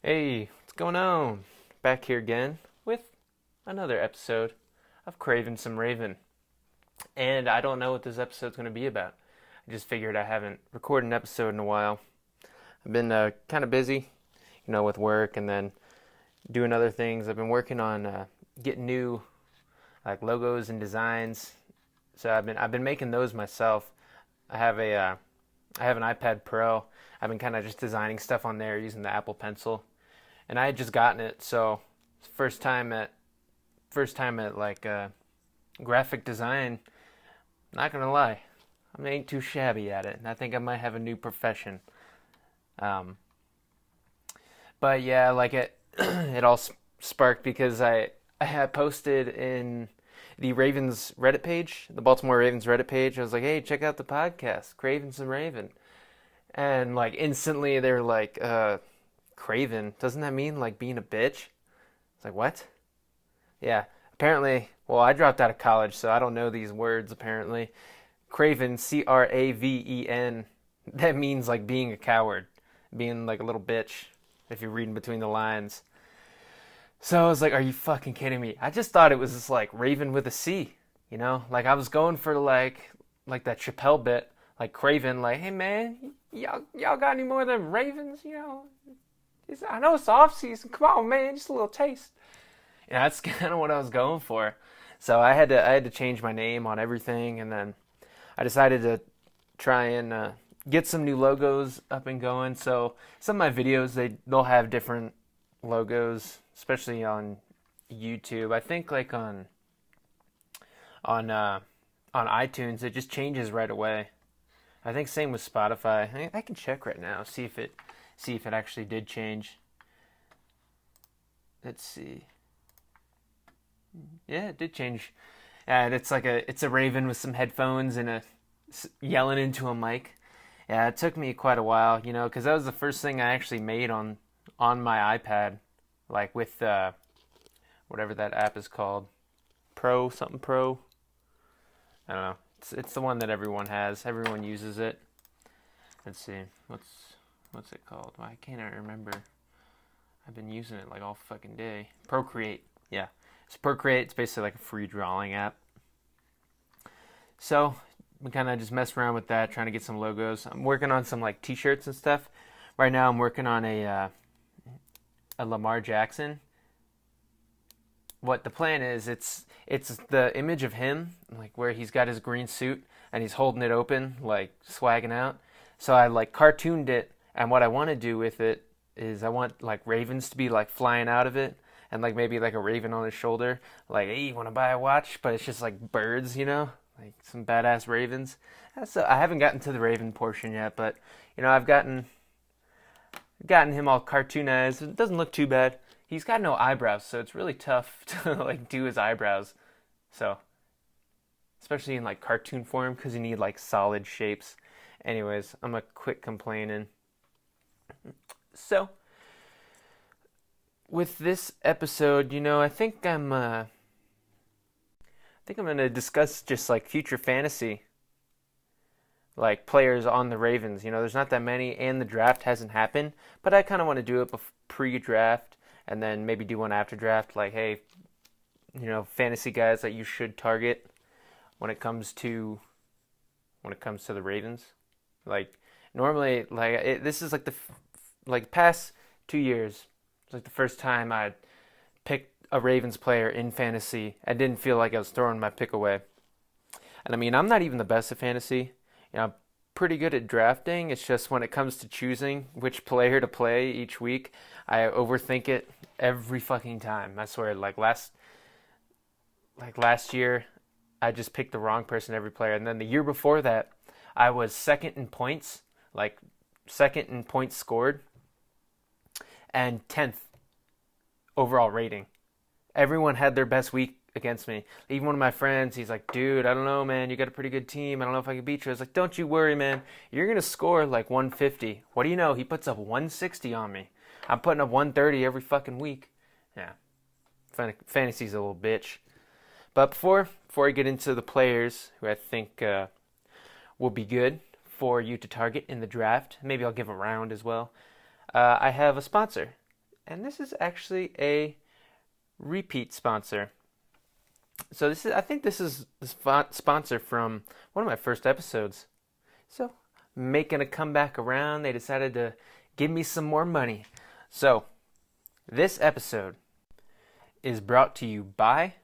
Hey, what's going on? Back here again with another episode of Craven Some Raven. And I don't know what this episode's going to be about. I just figured I haven't recorded an episode in a while. I've been kind of busy, with work and then doing other things. I've been working on getting new logos and designs. So I've been making those myself. I have an iPad Pro. I've been kind of just designing stuff on there using the Apple Pencil. And I had just gotten it, so first time at graphic design. Not gonna lie, I ain't too shabby at it, and I think I might have a new profession. Um, but yeah, it it all sparked because I had posted in the Ravens Reddit page, the Baltimore Ravens Reddit page. I was like, hey, check out the podcast, Craven Some Raven, and instantly they were like, Craven, doesn't that mean being a bitch? It's like, what? Yeah, apparently, well, I dropped out of college, so I don't know these words apparently. Craven, Craven, that means being a coward, being a little bitch, if you're reading between the lines. So I was like, are you fucking kidding me? I just thought it was just Raven with a C, I was going for that Chappelle bit, Craven, hey man, y'all got any more of them Ravens? I know it's off season. Come on, man, just a little taste. Yeah, that's kind of what I was going for. So I had to change my name on everything, and then I decided to try and get some new logos up and going. So some of my videos they'll have different logos, especially on YouTube. I think on iTunes it just changes right away. I think same with Spotify. I can check right now, see if it actually did change. Let's see. Yeah, it did change. And it's a raven with some headphones and yelling into a mic. Yeah, it took me quite a while, because that was the first thing I actually made on my iPad, with whatever that app is called, something Pro. I don't know. It's the one that everyone has. Everyone uses it. Let's see. What's it called? Why can't I remember? I've been using it all fucking day. Procreate. Yeah. It's Procreate. It's basically a free drawing app. So, we kind of just mess around with that, trying to get some logos. I'm working on some t-shirts and stuff. Right now I'm working on a Lamar Jackson. What the plan is, it's the image of him, where he's got his green suit and he's holding it open, swagging out. So I cartooned it, and what I want to do with it is I want ravens to be flying out of it, and maybe a raven on his shoulder, hey, you want to buy a watch? But it's just birds, some badass ravens. So I haven't gotten to the raven portion yet, but I've gotten him all cartoonized. It doesn't look too bad. He's got no eyebrows, so it's really tough to do his eyebrows. So especially in cartoon form, because you need solid shapes. Anyways, I'm gonna quit complaining. So, with this episode, I think I'm going to discuss just future fantasy, players on the Ravens. There's not that many, and the draft hasn't happened, but I kind of want to do it pre-draft, and then maybe do one after draft. Hey, fantasy guys that you should target when it comes to the Ravens. Normally, this is past 2 years. It's the first time I picked a Ravens player in fantasy. I didn't feel like I was throwing my pick away. And I'm not even the best at fantasy. I'm pretty good at drafting. It's just when it comes to choosing which player to play each week, I overthink it every fucking time. I swear, last year, I just picked the wrong person every player. And then the year before that, I was second in points, second in points scored, and 10th overall rating. Everyone had their best week against me. Even one of my friends, he's like, dude, I don't know, man. You got a pretty good team. I don't know if I can beat you. I was like, don't you worry, man. You're going to score 150. What do you know? He puts up 160 on me. I'm putting up 130 every fucking week. Yeah. Fantasy's a little bitch. But before I get into the players who I think will be good for you to target in the draft, maybe I'll give a round as well. I have a sponsor. and this is actually a repeat sponsor. So I think this is the sponsor from one of my first episodes. So, making a comeback around, they decided to give me some more money. So, this episode is brought to you by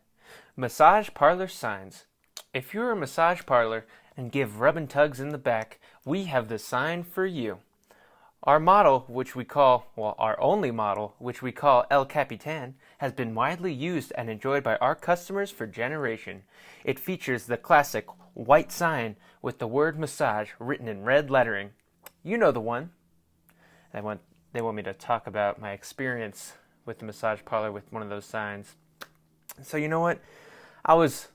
Massage Parlor Signs. If you're a massage parlor and give rub and tugs in the back, we have the sign for you. Our model, our only model, which we call El Capitan, has been widely used and enjoyed by our customers for generations. It features the classic white sign with the word massage written in red lettering. You know the one. They want me to talk about my experience with the massage parlor with one of those signs. So you know what? I was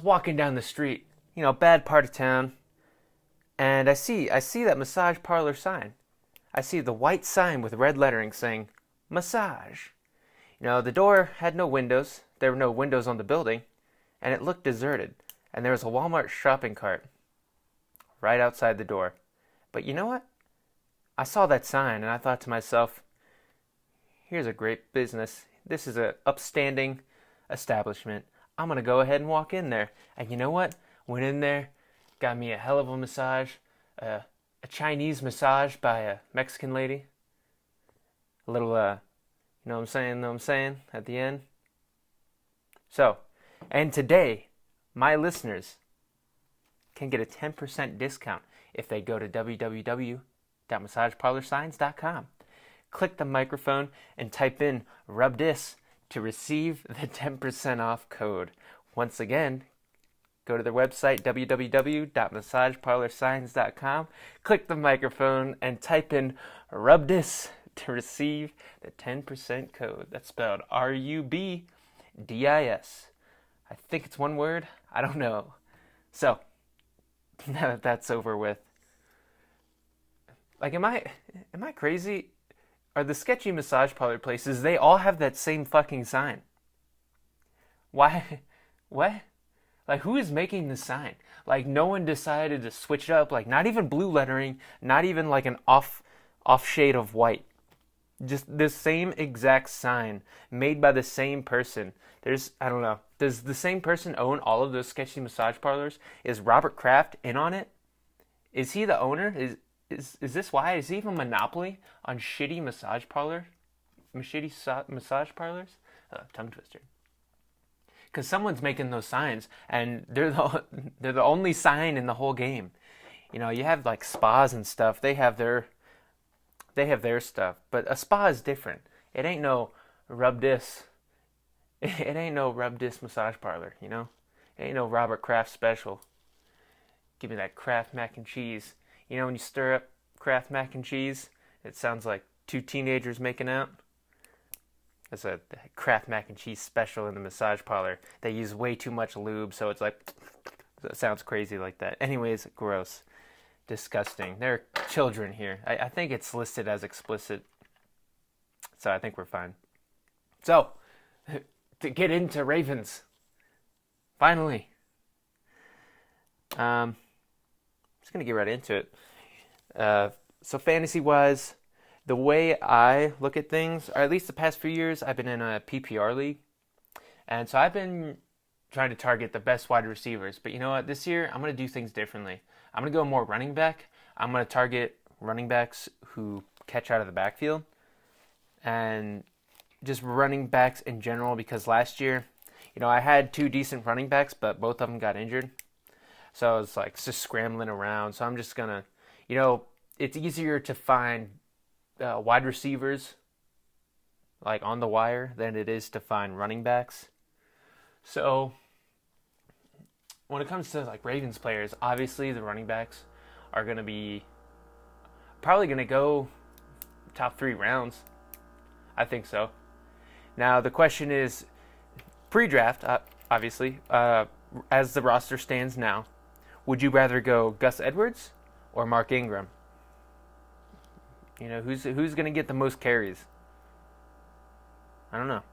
walking down the street, bad part of town, and I see that massage parlor sign. I see the white sign with red lettering saying, massage. The door had no windows. There were no windows on the building, and it looked deserted. And there was a Walmart shopping cart right outside the door. But you know what? I saw that sign, and I thought to myself, here's a great business. This is an upstanding establishment. I'm going to go ahead and walk in there. And you know what? Went in there, got me a hell of a massage, a Chinese massage by a Mexican lady. A little, know what I'm saying, at the end. So, and today, my listeners can get a 10% discount if they go to www.massageparlorsigns.com. Click the microphone and type in RUBDIS to receive the 10% off code. Once again, go to their website, www.massageparlorsigns.com, click the microphone, and type in RUBDIS to receive the 10% code. That's spelled RUBDIS. I think it's one word. I don't know. So, now that that's over with, am I crazy? Are the sketchy massage parlor places, they all have that same fucking sign? Why? What? Who is making the sign? No one decided to switch it up. Not even blue lettering, not even an off shade of white. Just the same exact sign made by the same person. I don't know. Does the same person own all of those sketchy massage parlors? Is Robert Kraft in on it? Is he the owner? Is this why? Is he even a monopoly on shitty massage parlors? Tongue twister. Because someone's making those signs, and they're the only sign in the whole game. You have spas and stuff. They have their stuff, but a spa is different. It ain't no rub this. It ain't no rub this massage parlor. It ain't no Robert Kraft special. Give me that Kraft mac and cheese. When you stir up Kraft mac and cheese, it sounds like two teenagers making out. That's a Kraft mac and cheese special in the massage parlor. They use way too much lube, so it sounds crazy like that. Anyways, gross. Disgusting. There are children here. I think it's listed as explicit, so I think we're fine. So, to get into Ravens, finally. Just going to get right into it. So fantasy-wise, the way I look at things, or at least the past few years, I've been in a PPR league. And so I've been trying to target the best wide receivers. But you know what? This year, I'm going to do things differently. I'm going to go more running back. I'm going to target running backs who catch out of the backfield. And just running backs in general, because last year, I had two decent running backs, but both of them got injured. So I was just scrambling around. So I'm just going to, it's easier to find wide receivers on the wire than it is to find running backs. So when it comes to Ravens players, obviously the running backs are going to be probably going to go top 3 rounds. I think so. Now the question is, pre-draft, obviously, as the roster stands now, would you rather go Gus Edwards or Mark Ingram? Who's going to get the most carries? I don't know.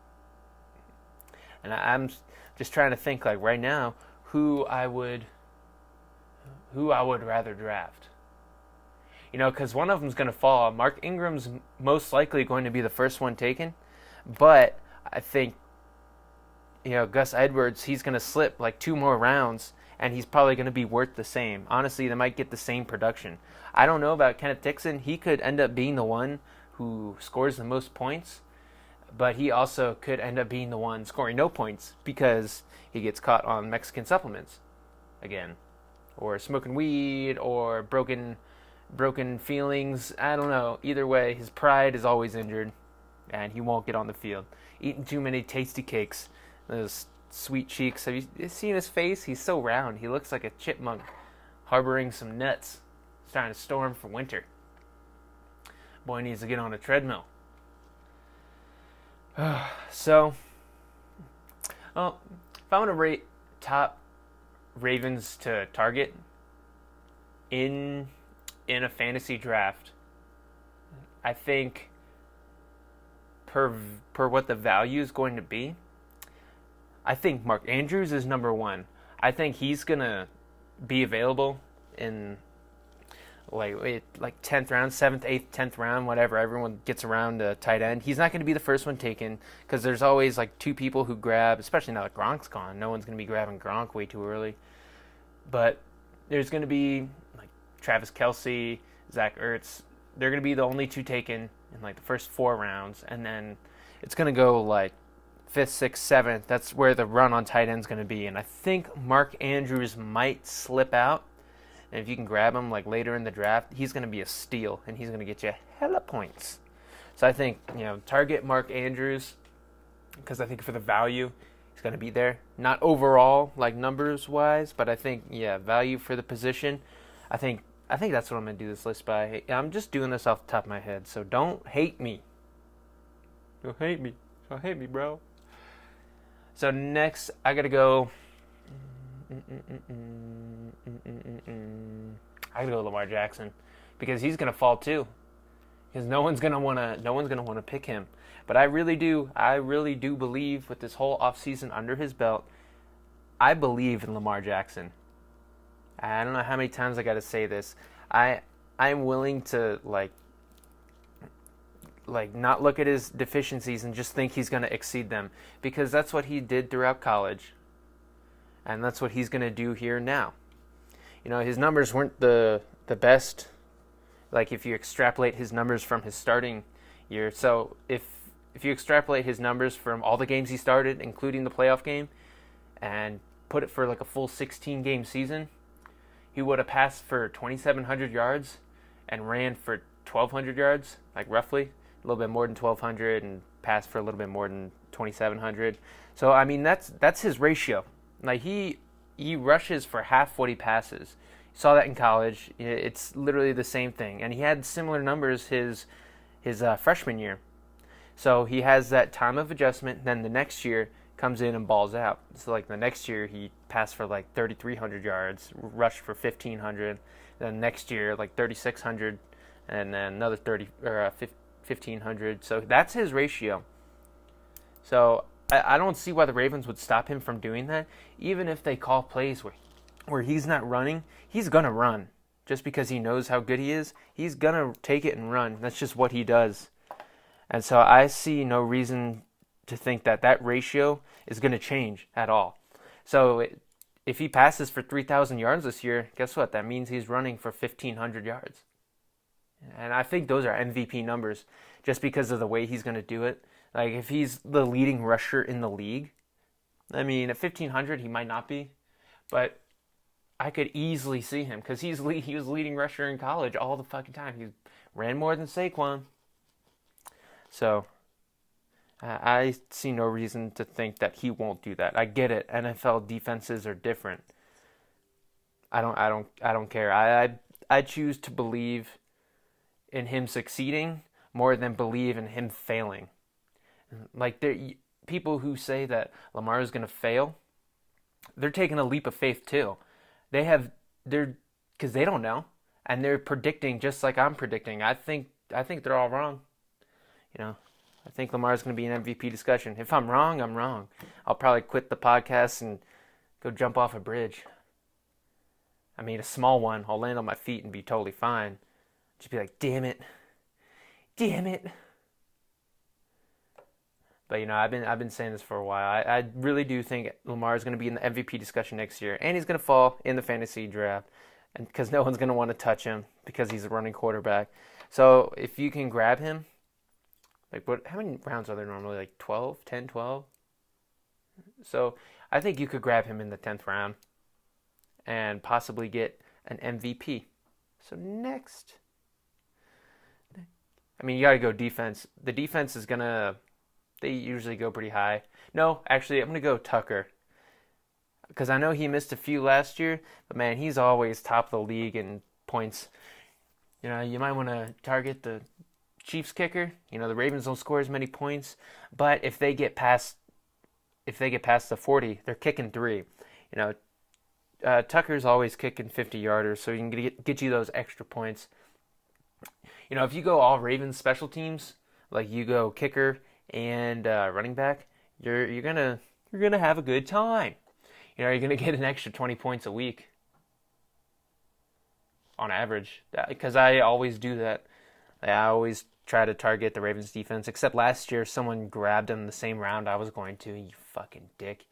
And I'm just trying to think right now who I would rather draft. because one of them's going to fall. Mark Ingram's most likely going to be the first one taken, but I think, Gus Edwards, he's going to slip like 2 more rounds, and he's probably going to be worth the same. Honestly, they might get the same production. I don't know about Kenneth Dixon. He could end up being the one who scores the most points, but he also could end up being the one scoring no points because he gets caught on Mexican supplements again, or smoking weed, or broken feelings. I don't know. Either way, his pride is always injured, and he won't get on the field. Eating too many tasty cakes, those sweet cheeks. Have you seen his face? He's so round. He looks like a chipmunk harboring some nuts, starting to storm for winter. Boy needs to get on a treadmill. So, if I want to rate top Ravens to target in a fantasy draft, I think per what the value is going to be, I think Mark Andrews is number 1. I think he's gonna be available in like 10th round, 7th, 8th, 10th round, whatever. Everyone gets around a tight end. He's not going to be the first one taken because there's always like 2 people who grab, especially now that Gronk's gone. No one's going to be grabbing Gronk way too early. But there's going to be like Travis Kelce, Zach Ertz. They're going to be the only 2 taken in like the first 4 rounds, and then it's going to go like 5th, 6th, 7th. That's where the run on tight end's going to be. And I think Mark Andrews might slip out. And if you can grab him like later in the draft, he's going to be a steal, and he's going to get you hella points. So I think, target Mark Andrews because I think for the value, he's going to be there. Not overall, like numbers-wise, but I think, value for the position. I think that's what I'm going to do this list by. I'm just doing this off the top of my head, so don't hate me. Don't hate me. Don't hate me, bro. So next, I got to go... I gotta go Lamar Jackson because he's gonna fall too. Because no one's gonna wanna pick him. But I really do believe with this whole offseason under his belt, I believe in Lamar Jackson. I don't know how many times I gotta say this. I'm willing to like not look at his deficiencies and just think he's gonna exceed them because that's what he did throughout college. And that's what he's going to do here now. His numbers weren't the best, like if you extrapolate his numbers from his starting year. So if you extrapolate his numbers from all the games he started, including the playoff game, and put it for like a full 16-game season, he would have passed for 2,700 yards and ran for 1,200 yards, like roughly, a little bit more than 1,200, and passed for a little bit more than 2,700. So, I mean, that's his ratio. Like, he rushes for half what he passes. You saw that in college. It's literally the same thing. And he had similar numbers his freshman year. So he has that time of adjustment. Then the next year comes in and balls out. So, like, the next year he passed for, like, 3,300 yards, rushed for 1,500. Then next year, like, 3,600, and then another 1,500. So that's his ratio. So I don't see why the Ravens would stop him from doing that. Even if they call plays where he's not running, he's going to run. Just because he knows how good he is, he's going to take it and run. That's just what he does. And so I see no reason to think that ratio is going to change at all. So if he passes for 3,000 yards this year, guess what? That means he's running for 1,500 yards. And I think those are MVP numbers just because of the way he's going to do it. Like, if he's the leading rusher in the league, I mean, at 1,500, he might not be, but I could easily see him because he was leading rusher in college all the fucking time. He ran more than Saquon. So, I see no reason to think that he won't do that. I get it. NFL defenses are different. I don't care. I choose to believe in him succeeding more than believe in him failing. Like, people who say that Lamar is going to fail, they're taking a leap of faith too. Because they don't know, and they're predicting just like I'm predicting. I think they're all wrong. I think Lamar is going to be an MVP discussion. If I'm wrong, I'm wrong. I'll probably quit the podcast and go jump off a bridge. I mean, a small one. I'll land on my feet and be totally fine. just be like, damn it. Damn it. But, I've been saying this for a while. I really do think Lamar is going to be in the MVP discussion next year, and he's going to fall in the fantasy draft, and because no one's going to want to touch him because he's a running quarterback. So if you can grab him, like how many rounds are there normally? Like 12, 10, 12? So I think you could grab him in the 10th round and possibly get an MVP. So next, you got to go defense. The defense is going to, they usually go pretty high. No, actually, I'm going to go Tucker. Because I know he missed a few last year, but man, he's always top of the league in points. You might want to target the Chiefs kicker. The Ravens don't score as many points, but if they get past the 40, they're kicking 3. Tucker's always kicking 50-yarders, so he can get you those extra points. If you go all Ravens special teams, like you go kicker and running back, you're gonna have a good time. You're gonna get an extra 20 points a week on average. Because I always do that. I always try to target the Ravens defense. Except last year, someone grabbed him the same round I was going to. You fucking dick.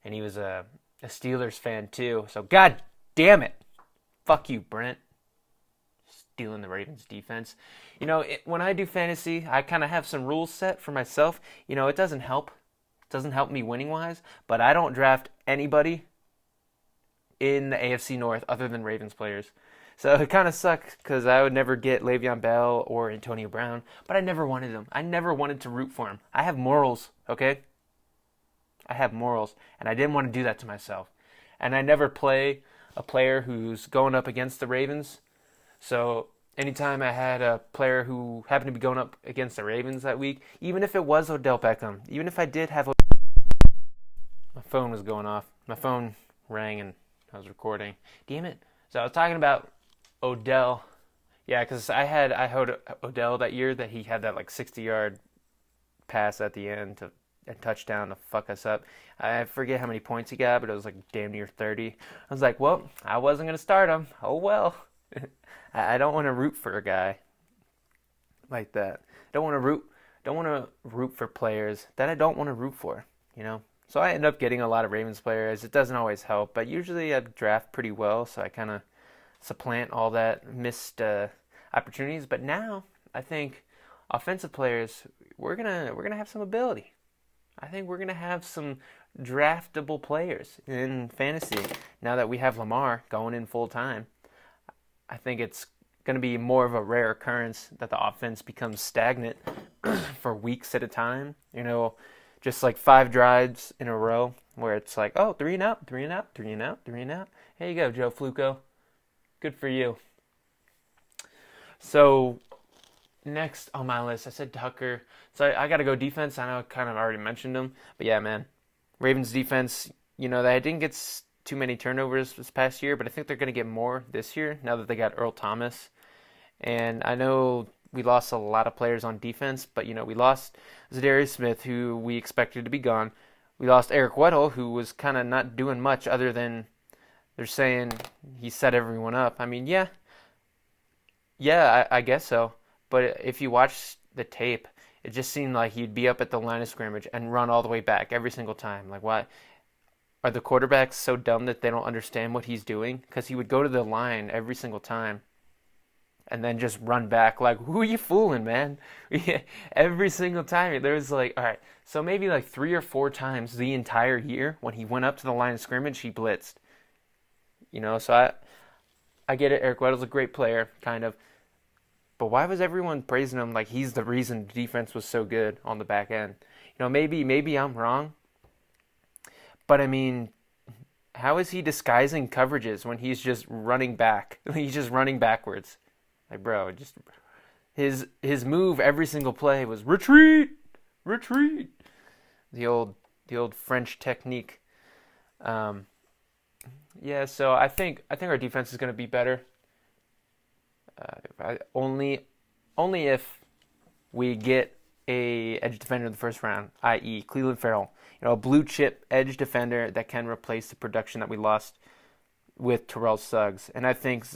And he was a Steelers fan too. So god damn it, fuck you, Brent. Stealing the Ravens defense. When I do fantasy, I kind of have some rules set for myself. It doesn't help. It doesn't help me winning wise, but I don't draft anybody in the AFC North other than Ravens players. So it kind of sucks because I would never get Le'Veon Bell or Antonio Brown, but I never wanted them. I never wanted to root for him. I have morals, okay? I have morals, and I didn't want to do that to myself. And I never play a player who's going up against the Ravens. So anytime I had a player who happened to be going up against the Ravens that week, even if it was Odell Beckham, even if I did have my phone was going off. My phone rang and I was recording. Damn it. So I was talking about Odell. Yeah, because I heard Odell that year that he had that 60-yard pass at the end to a touchdown to fuck us up. I forget how many points he got, but it was damn near 30. I was like, well, I wasn't going to start him. Oh, well. I don't want to root for a guy like that. Don't want to root for players that I don't want to root for, So I end up getting a lot of Ravens players. It doesn't always help, but usually I draft pretty well, so I kind of supplant all that missed opportunities. But now I think offensive players, we're gonna have some ability. I think we're gonna have some draftable players in fantasy now that we have Lamar going in full time. I think it's going to be more of a rare occurrence that the offense becomes stagnant for weeks at a time. Just 5 drives in a row where it's 3 and out, 3 and out, 3 and out, 3 and out. Here you go, Joe Flacco. Good for you. So next on my list, I said Tucker. So I got to go defense. I know I kind of already mentioned him. But yeah, man, Ravens defense, they didn't get too many turnovers this past year, but I think they're going to get more this year now that they got Earl Thomas. And I know we lost a lot of players on defense, but we lost Zadarius Smith, who we expected to be gone. We lost Eric Weddle, who was kind of not doing much other than they're saying he set everyone up. I guess so. But if you watch the tape, it just seemed like he'd be up at the line of scrimmage and run all the way back every single time. Why? Are the quarterbacks so dumb that they don't understand what he's doing? Because he would go to the line every single time and then just run back. Who are you fooling, man? Every single time. There was all right, so maybe 3 or 4 times the entire year when he went up to the line of scrimmage, he blitzed. So I get it. Eric Weddle's a great player, kind of. But why was everyone praising him like he's the reason the defense was so good on the back end? Maybe I'm wrong. But how is he disguising coverages when he's just running back? He's just running backwards. Bro, just his move every single play was retreat. The old French technique. Yeah, so I think our defense is going to be better. Only if we get a edge defender in the first round, i.e. Cleveland Farrell, a blue chip edge defender that can replace the production that we lost with Terrell Suggs. And I think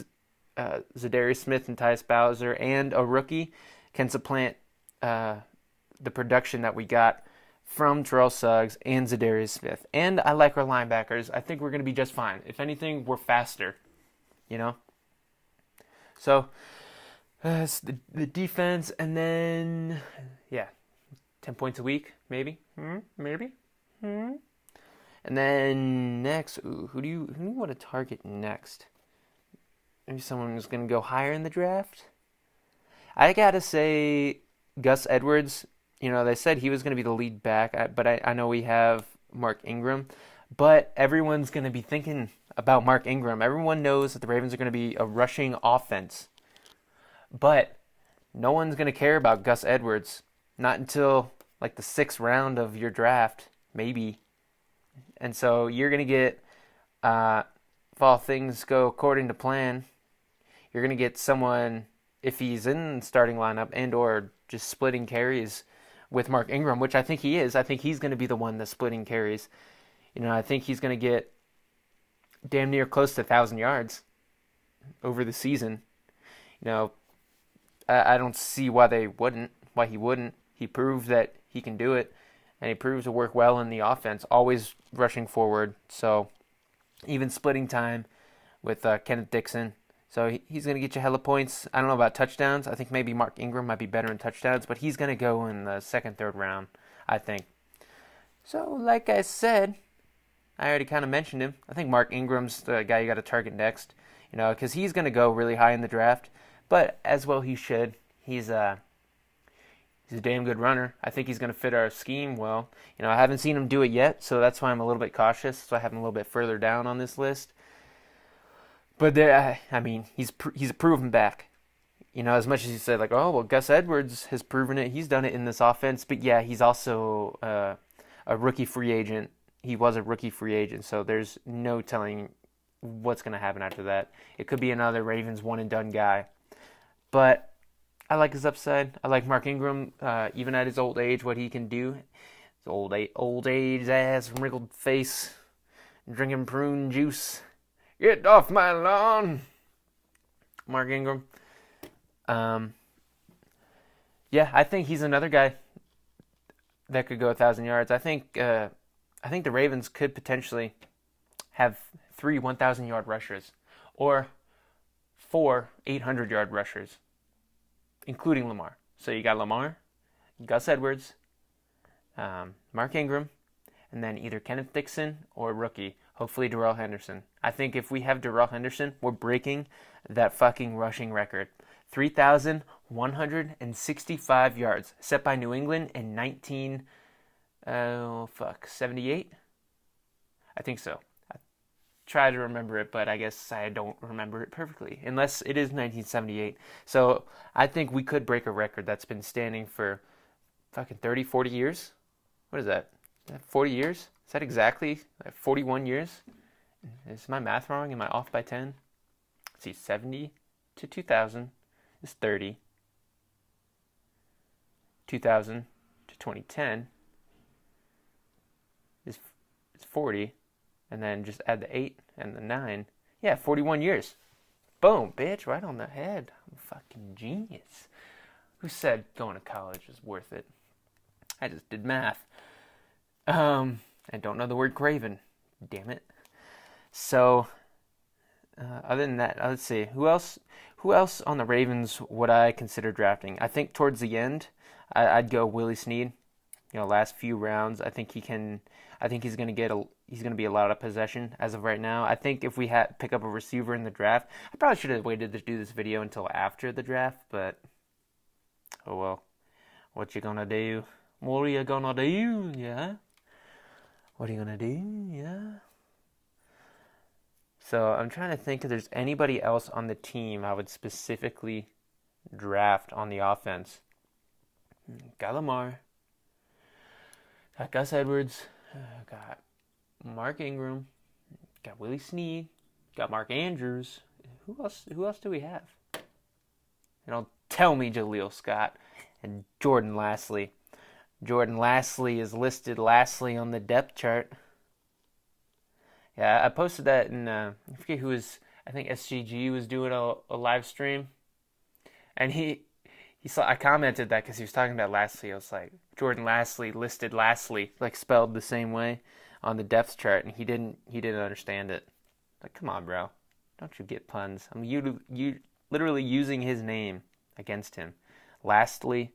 Zadarius Smith and Tyus Bowser and a rookie can supplant the production that we got from Terrell Suggs and Zadarius Smith. And I like our linebackers. I think we're going to be just fine. If anything, we're faster, you know? So, the defense, and then, 10 points a week, maybe? Maybe? And then next, who do you want to target next? Maybe someone who's going to go higher in the draft? I got to say Gus Edwards. You know, they said he was going to be the lead back, but I know we have Mark Ingram. But everyone's going to be thinking about Mark Ingram. Everyone knows that the Ravens are going to be a rushing offense. But no one's going to care about Gus Edwards. Not until, like, the 6th round of your draft, maybe. And so you're going to get, if all things go according to plan, you're going to get someone, if he's in the starting lineup and or just splitting carries with Mark Ingram, which I think he is. I think he's going to be the one that's splitting carries. You know, I think he's going to get damn near close to 1,000 yards over the season. You know, I don't see why he wouldn't. He proved that he can do it, and he proves to work well in the offense, always rushing forward. So even splitting time with Kenneth Dixon. So he's going to get you hella points. I don't know about touchdowns. I think maybe Mark Ingram might be better in touchdowns, but he's going to go in the 2nd, 3rd round, I think. So, like I said, I already kind of mentioned him. I think Mark Ingram's the guy you got to target next, you know, because he's going to go really high in the draft. But as well he should. He's a damn good runner. I think he's going to fit our scheme well. You know, I haven't seen him do it yet, so that's why I'm a little bit cautious. So I have him a little bit further down on this list. But there, I mean, he's a proven back. You know, as much as you said, like, oh, well, Gus Edwards has proven it. He's done it in this offense. But, yeah, he's also a rookie free agent. He was a rookie free agent, so there's no telling what's going to happen after that. It could be another Ravens one-and-done guy. But I like his upside. I like Mark Ingram, even at his old age, what he can do. His old age ass, wrinkled face, drinking prune juice. Get off my lawn, Mark Ingram. Yeah, I think he's another guy that could go 1,000 yards. I think the Ravens could potentially have 3 1,000-yard rushers or 4 800-yard rushers, including Lamar. So you got Lamar, Gus Edwards, Mark Ingram, and then either Kenneth Dixon or rookie, hopefully Darrell Henderson. I think if we have Darrell Henderson, we're breaking that fucking rushing record. 3,165 yards set by New England in 78? I think so. I try to remember it, but I guess I don't remember it perfectly, unless it is 1978. So I think we could break a record that's been standing for fucking 30, 40 years. What is that? 40 years? Is that exactly 41 years? Is my math wrong? Am I off by 10? Let's see, 70 to 2000 is 30. 2000 to 2010 is 40. And then just add the 8 and the 9. Yeah, 41 years. Boom, bitch, right on the head. I'm a fucking genius. Who said going to college is worth it? I just did math. I don't know the word craven. Damn it. So, other than that, let's see. Who else on the Ravens would I consider drafting? I think towards the end, I'd go Willie Snead. You know, last few rounds, I think he's going to be a lot of possession as of right now. I think if we pick up a receiver in the draft, I probably should have waited to do this video until after the draft, but oh well. What you gonna do? What are you gonna do? Yeah. What are you gonna do? Yeah. So I'm trying to think if there's anybody else on the team I would specifically draft on the offense. Got Lamar. Got Gus Edwards. Got Mark Ingram. Got Willie Snead. Got Mark Andrews. Who else do we have? Don't tell me Jaleel Scott and Jordan Lastly. Jordan Lastly is listed lastly on the depth chart. Yeah, I posted that in, I forget who was, I think SGG was doing a live stream, and he saw, I commented that because he was talking about Lastly. I was like, Jordan Lastly listed Lastly like spelled the same way on the depth chart, and he didn't understand it. Like, come on, bro, don't you get puns? I'm you literally using his name against him. Lastly.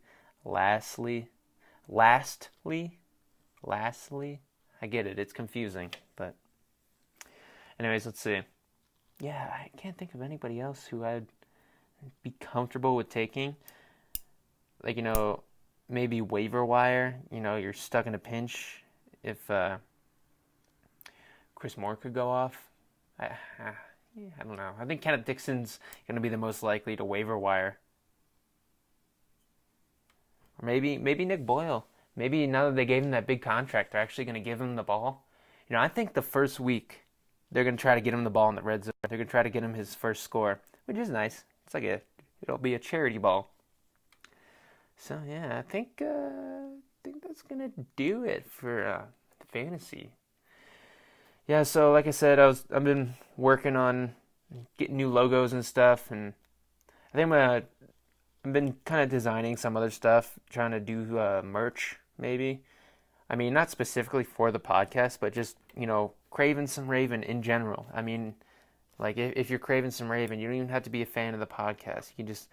I get it. It's confusing, but anyways, let's see. Yeah, I can't think of anybody else who I'd be comfortable with taking. Like, maybe waiver wire. You're stuck in a pinch. If Chris Moore could go off, I don't know. I think Kenneth Dixon's going to be the most likely to waiver wire. Or maybe Nick Boyle. Maybe now that they gave him that big contract, they're actually going to give him the ball. I think the first week they're going to try to get him the ball in the red zone. They're going to try to get him his first score, which is nice. It's like it'll be a charity ball. So yeah, I think that's going to do it for fantasy. Yeah, so like I said, I've been working on getting new logos and stuff, and I think I've been kind of designing some other stuff, trying to do merch, maybe. I mean, not specifically for the podcast, but just, Craven Some Raven in general. I mean, like, if you're Craven Some Raven, you don't even have to be a fan of the podcast. You can just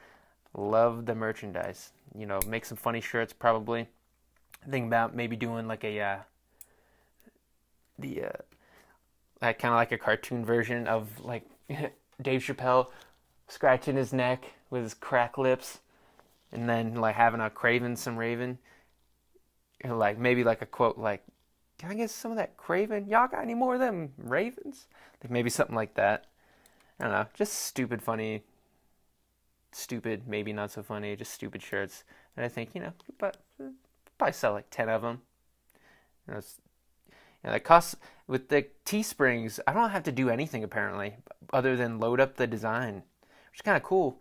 love the merchandise. Make some funny shirts, probably. Think about maybe doing, like, like kind of like a cartoon version of, like, Dave Chappelle scratching his neck with his cracked lips, and then like having a Craven Some Raven, like maybe like a quote like, "Can I get some of that Craven? Y'all got any more of them Ravens?" Like maybe something like that. I don't know, just stupid, maybe not so funny, just stupid shirts. And I think but probably sell like 10 of them. That costs, with the Teesprings, I don't have to do anything apparently other than load up the design, which is kind of cool.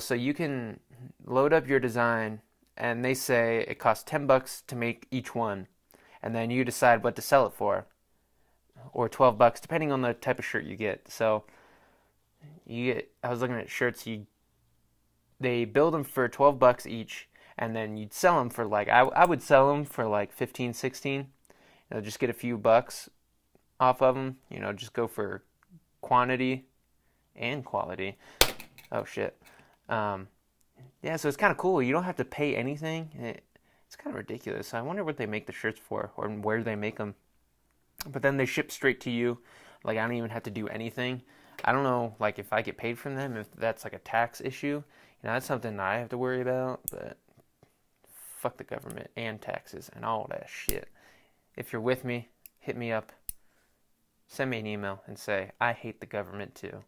So you can load up your design, and they say it costs $10 to make each one, and then you decide what to sell it for, or $12 depending on the type of shirt you get. So I was looking at shirts, they build them for $12 each, and then you'd sell them for like, I would sell them for like 15, 16. Just get a few bucks off of them. Just go for quantity and quality. Oh shit. Yeah, so it's kind of cool. You don't have to pay anything. It's kind of ridiculous. I wonder what they make the shirts for, or where they make them. But then they ship straight to you. Like, I don't even have to do anything. I don't know, like, if I get paid from them, if that's like a tax issue. That's something I have to worry about. But fuck the government and taxes and all that shit. If you're with me, hit me up. Send me an email and say, I hate the government too.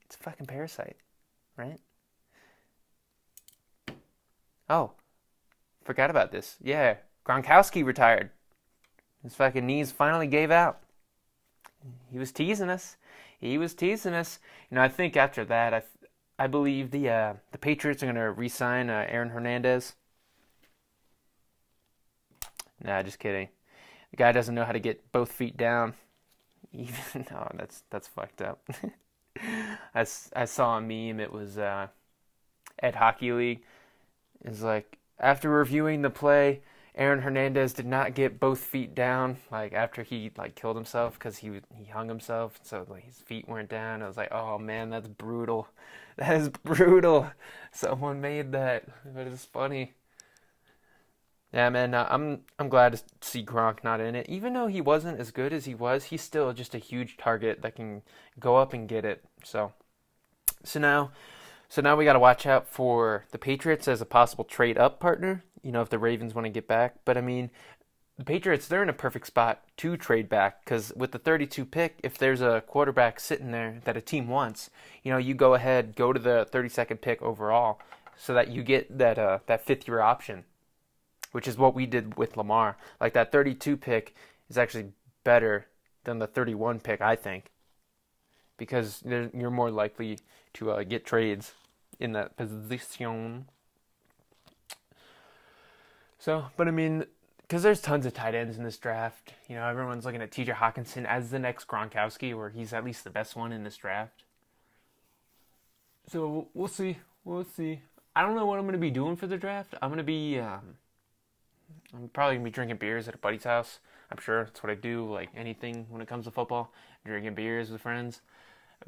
It's a fucking parasite, right? Oh, forgot about this. Yeah, Gronkowski retired. His fucking knees finally gave out. He was teasing us. I think after that, I believe the Patriots are going to re-sign Aaron Hernandez. Nah, just kidding. The guy doesn't know how to get both feet down. Even that's fucked up. I saw a meme. It was at Hockey League. It's like, after reviewing the play, Aaron Hernandez did not get both feet down. Like after he like killed himself because he hung himself, so like his feet weren't down. I was like, oh man, that's brutal. That is brutal. Someone made that, but it's funny. Yeah, man, I'm glad to see Gronk not in it. Even though he wasn't as good as he was, he's still just a huge target that can go up and get it. So now we got to watch out for the Patriots as a possible trade-up partner, if the Ravens want to get back. But, I mean, the Patriots, they're in a perfect spot to trade back because with the 32 pick, if there's a quarterback sitting there that a team wants, you go ahead, go to the 32nd pick overall so that you get that fifth-year option, which is what we did with Lamar. Like, that 32 pick is actually better than the 31 pick, I think, because you're more likely to get trades in that position. So, but I mean, because there's tons of tight ends in this draft. You know, everyone's looking at T.J. Hawkinson as the next Gronkowski, or he's at least the best one in this draft. So we'll see. We'll see. I don't know what I'm going to be doing for the draft. I'm probably going to be drinking beers at a buddy's house. I'm sure that's what I do, like anything when it comes to football, drinking beers with friends.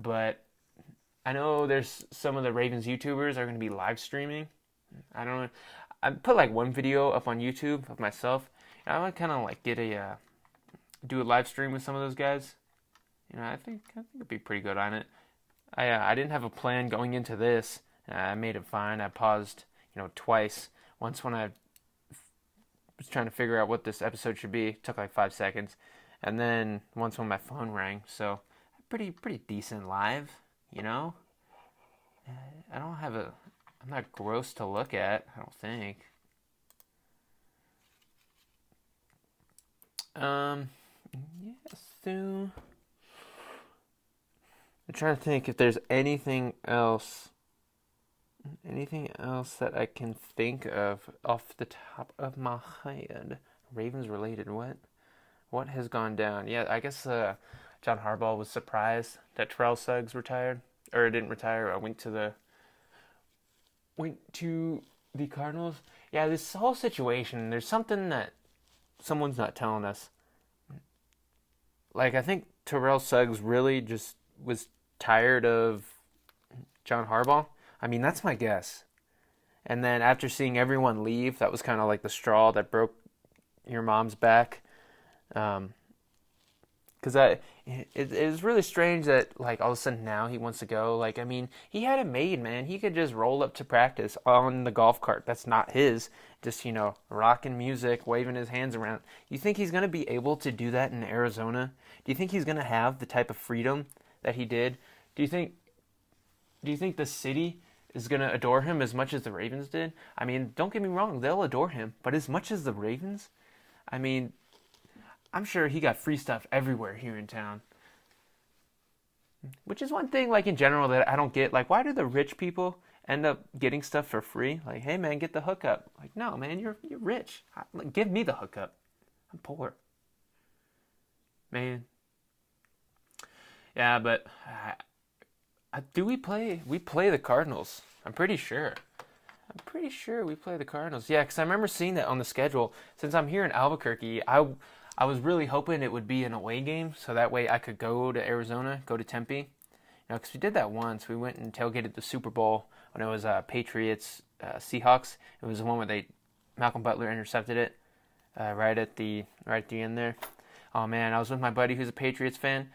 But I know there's some of the Ravens YouTubers are going to be live streaming. I don't know. I put like one video up on YouTube of myself. And I want to kind of like do a live stream with some of those guys. You know, I think it'd be pretty good on it. I didn't have a plan going into this. I made it fine. I paused, twice. Once when I was trying to figure out what this episode should be. It took like 5 seconds. And then once when my phone rang. So pretty decent live, I'm not gross to look at, I don't think. So I'm trying to think if there's anything else that I can think of off the top of my head. Ravens related, what has gone down? Yeah, I guess John Harbaugh was surprised that Terrell Suggs retired, or didn't retire. Went to the Cardinals. Yeah, this whole situation, there's something that someone's not telling us. Like, I think Terrell Suggs really just was tired of John Harbaugh. I mean, that's my guess. And then after seeing everyone leave, that was kind of like the straw that broke your mom's back. Because it was really strange that, like, all of a sudden now he wants to go. Like, I mean, he had it made, man. He could just roll up to practice on the golf cart. That's not his. Just, rocking music, waving his hands around. You think he's going to be able to do that in Arizona? Do you think he's going to have the type of freedom that he did? Do you think the city is going to adore him as much as the Ravens did? I mean, don't get me wrong. They'll adore him. But as much as the Ravens, I mean, I'm sure he got free stuff everywhere here in town. Which is one thing, like, in general that I don't get. Like, why do the rich people end up getting stuff for free? Like, hey, man, get the hookup. Like, no, man, you're rich. Give me the hookup. I'm poor. Man. Yeah, but we play the Cardinals? I'm pretty sure we play the Cardinals. Yeah, because I remember seeing that on the schedule. Since I'm here in Albuquerque, I was really hoping it would be an away game, so that way I could go to Arizona, go to Tempe. Because we did that once. We went and tailgated the Super Bowl when it was Patriots Seahawks. It was the one where Malcolm Butler intercepted it right at the end there. Oh man, I was with my buddy who's a Patriots fan.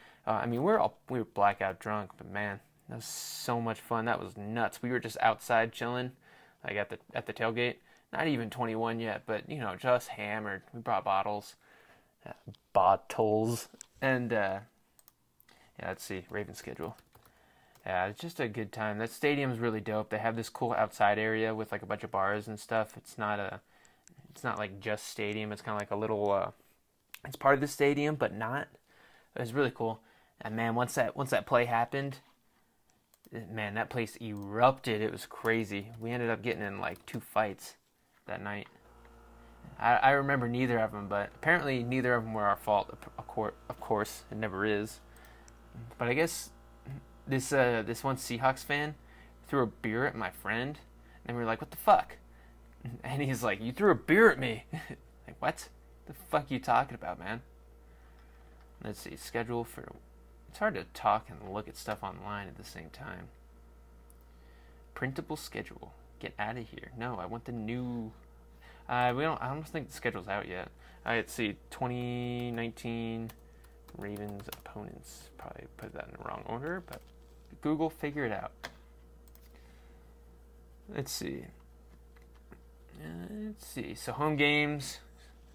We were blackout drunk, but man, that was so much fun. That was nuts. We were just outside chilling, like at the tailgate. Not even 21 yet, but just hammered. We brought bottles. And let's see, Ravens schedule. Yeah, it's just a good time. That stadium's really dope. They have this cool outside area with like a bunch of bars and stuff. It's not like just stadium. It's kind of like a little it's part of the stadium but not. It was really cool. And man, once that play happened, man, that place erupted. It was crazy. We ended up getting in like 2 fights that night. I remember neither of them, but apparently neither of them were our fault. Of course, it never is. But I guess this one Seahawks fan threw a beer at my friend, and we were like, "What the fuck?" And he's like, "You threw a beer at me." Like, what? The fuck you talking about, man? Let's see, schedule for. It's hard to talk and look at stuff online at the same time. Printable schedule. Get out of here. No, I want the new. I don't think the schedule's out yet. Let's see, 2019 Ravens opponents. Probably put that in the wrong order, but Google, figure it out. Let's see. So home games,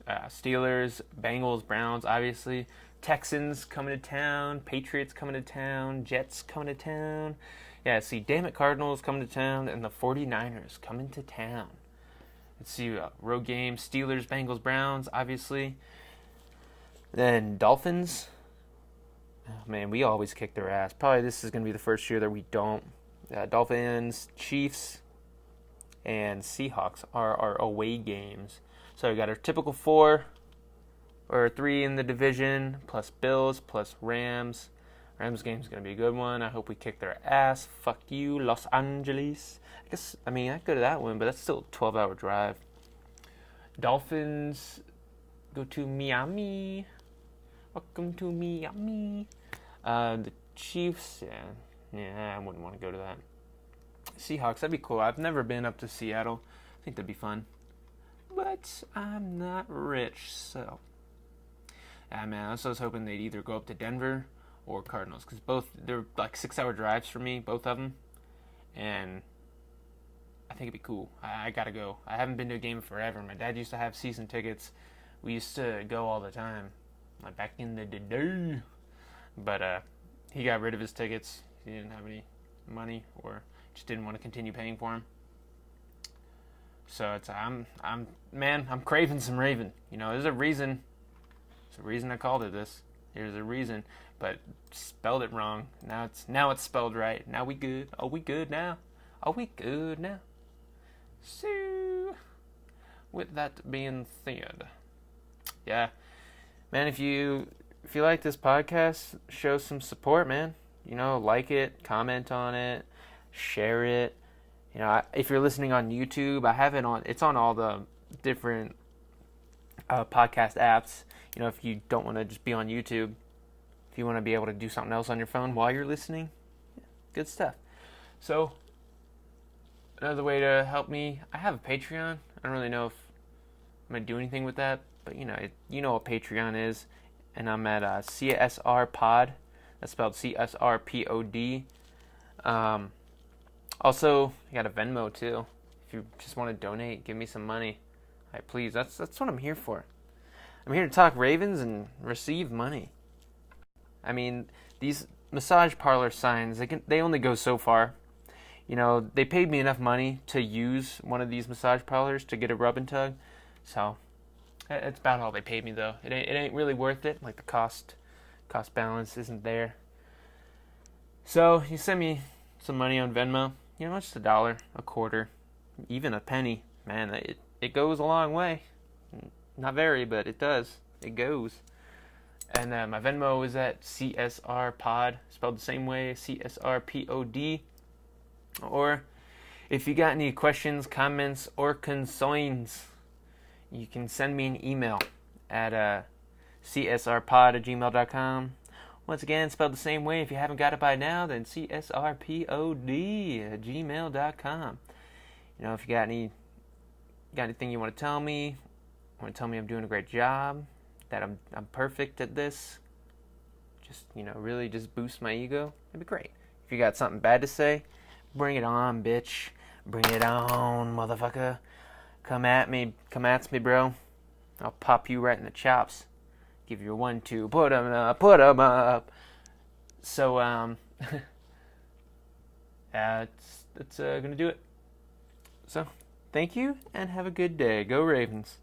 Steelers, Bengals, Browns, obviously. Texans coming to town. Patriots coming to town. Jets coming to town. Yeah, see, damn it, Cardinals coming to town. And the 49ers coming to town. Let's see, road games, Steelers, Bengals, Browns, obviously. Then Dolphins. Oh, man, we always kick their ass. Probably this is going to be the first year that we don't. Dolphins, Chiefs, and Seahawks are our away games. So we got our typical 4 or 3 in the division, plus Bills, plus Rams. Rams game's going to be a good one. I hope we kick their ass. Fuck you, Los Angeles. I go to that one, but that's still a 12-hour drive. Dolphins go to Miami. Welcome to Miami. The Chiefs, I wouldn't want to go to that. Seahawks, that'd be cool. I've never been up to Seattle. I think that'd be fun. But I'm not rich, so. Man, I was hoping they'd either go up to Denver or Cardinals, because they're like 6-hour drives for me, both of them. And I think it'd be cool. I gotta go. I haven't been to a game forever. My dad used to have season tickets. We used to go all the time, like back in the day. But he got rid of his tickets. He didn't have any money, or just didn't want to continue paying for them. So I'm craving some Raven. There's a reason. There's a reason I called it this. There's a reason, but spelled it wrong. Now it's spelled right. Now we good. Are we good now? Are we good now? So, with that being said, yeah, man, if you like this podcast, show some support, man. Like it, comment on it, share it. If you're listening on YouTube, I have it on. It's on all the different podcast apps. If you don't want to just be on YouTube, if you want to be able to do something else on your phone while you're listening, good stuff. So, another way to help me, I have a Patreon. I don't really know if I'm going to do anything with that, but you know what Patreon is. And I'm at CSR Pod. That's spelled CSRPOD. Also, I got a Venmo too. If you just want to donate, give me some money. Please, that's what I'm here for. I'm here to talk Ravens and receive money. These massage parlor signs, they only go so far. They paid me enough money to use one of these massage parlors to get a rub and tug. So, it's about all they paid me, though. It ain't really worth it. Like, the cost balance isn't there. So, you send me some money on Venmo. Just $1, a quarter, even a penny. Man, it goes a long way. Not very, but it does. It goes. And my Venmo is at CSR Pod, spelled the same way, CSRPOD. Or if you got any questions, comments, or concerns, you can send me an email at csrpod@gmail.com. Once again, spelled the same way. If you haven't got it by now, then csrpod@gmail.com. If you got anything you want to tell me, I'm doing a great job, that I'm perfect at this, just really just boost my ego, it'd be great. If you got something bad to say, bring it on, bitch. Bring it on, motherfucker. Come at me, bro. I'll pop you right in the chops. Give you a 1-2. Put 'em up. So, that's gonna do it. So, thank you, and have a good day. Go Ravens.